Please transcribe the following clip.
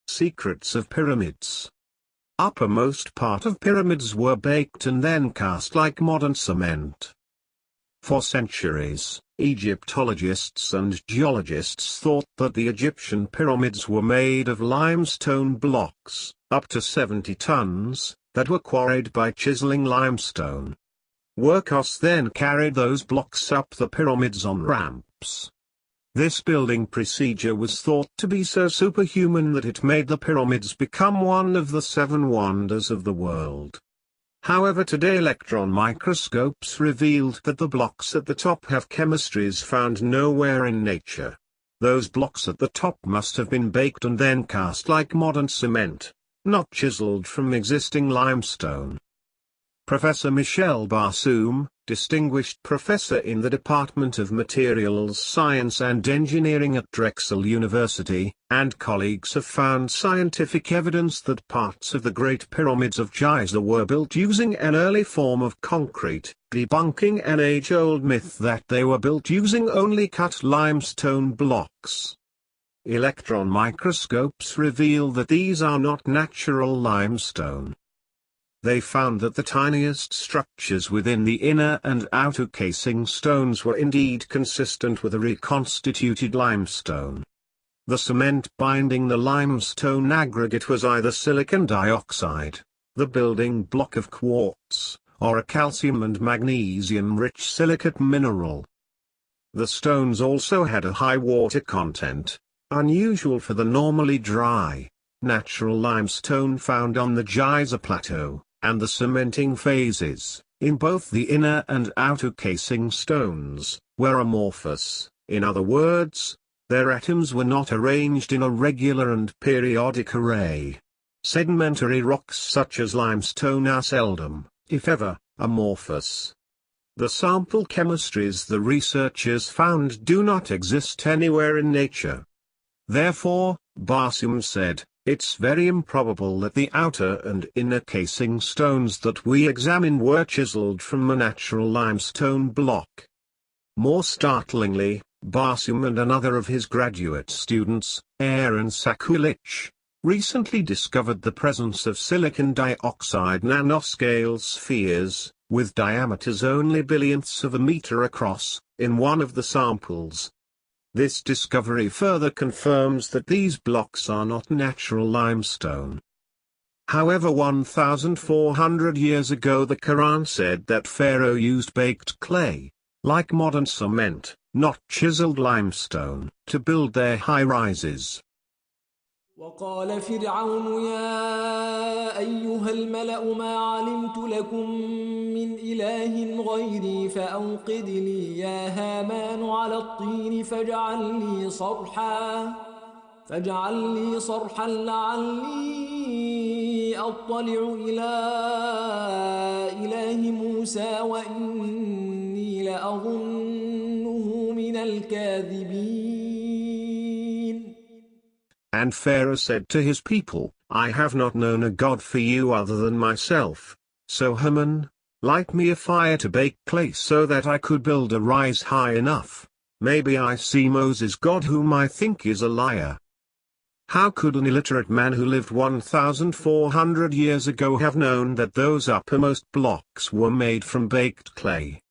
Secrets of Pyramids. Uppermost part of pyramids were baked and then cast like modern cement. For centuries, Egyptologists and geologists thought that the Egyptian pyramids were made of limestone blocks, up to 70 tons, that were quarried by chiseling limestone. Workers then carried those blocks up the pyramids on ramps. This building procedure was thought to be so superhuman that it made the pyramids become one of the 7 wonders of the world. However, today electron microscopes revealed that the blocks at the top have chemistries found nowhere in nature. Those blocks at the top must have been baked and then cast like modern cement, not chiseled from existing limestone. Professor Michel Barsoum, distinguished professor in the Department of Materials Science and Engineering at Drexel University, and colleagues have found scientific evidence that parts of the Great Pyramids of Giza were built using an early form of concrete, debunking an age-old myth that they were built using only cut limestone blocks. Electron microscopes reveal that these are not natural limestone. They found that the tiniest structures within the inner and outer casing stones were indeed consistent with a reconstituted limestone. The cement binding the limestone aggregate was either silicon dioxide, the building block of quartz, or a calcium and magnesium-rich silicate mineral. The stones also had a high water content, unusual for the normally dry, natural limestone found on the Giza Plateau, and the cementing phases, in both the inner and outer casing stones, were amorphous. In other words, their atoms were not arranged in a regular and periodic array. Sedimentary rocks such as limestone are seldom, if ever, amorphous. The sample chemistries the researchers found do not exist anywhere in nature. Therefore, Barsoum said, it's very improbable that the outer and inner casing stones that we examined were chiseled from a natural limestone block. More startlingly, Barsoum and another of his graduate students, Aaron Sekulich, recently discovered the presence of silicon dioxide nanoscale spheres, with diameters only billionths of a meter across, in one of the samples. This discovery further confirms that these blocks are not natural limestone. However, 1,400 years ago the Quran said that Pharaoh used baked clay, like modern cement, not chiseled limestone, to build their high-rises. وقال فرعون يا أيها الملأ ما علمت لكم من إله غيري فأوقد لي يا هامان على الطين فاجعل لي صرحا لعلي أطلع إلى إله موسى وإني لأظنه من الكاذبين. And Pharaoh said to his people, I have not known a god for you other than myself, so Haman, light me a fire to bake clay so that I could build a rise high enough. Maybe I see Moses' God whom I think is a liar. How could an illiterate man who lived 1,400 years ago have known that those uppermost blocks were made from baked clay?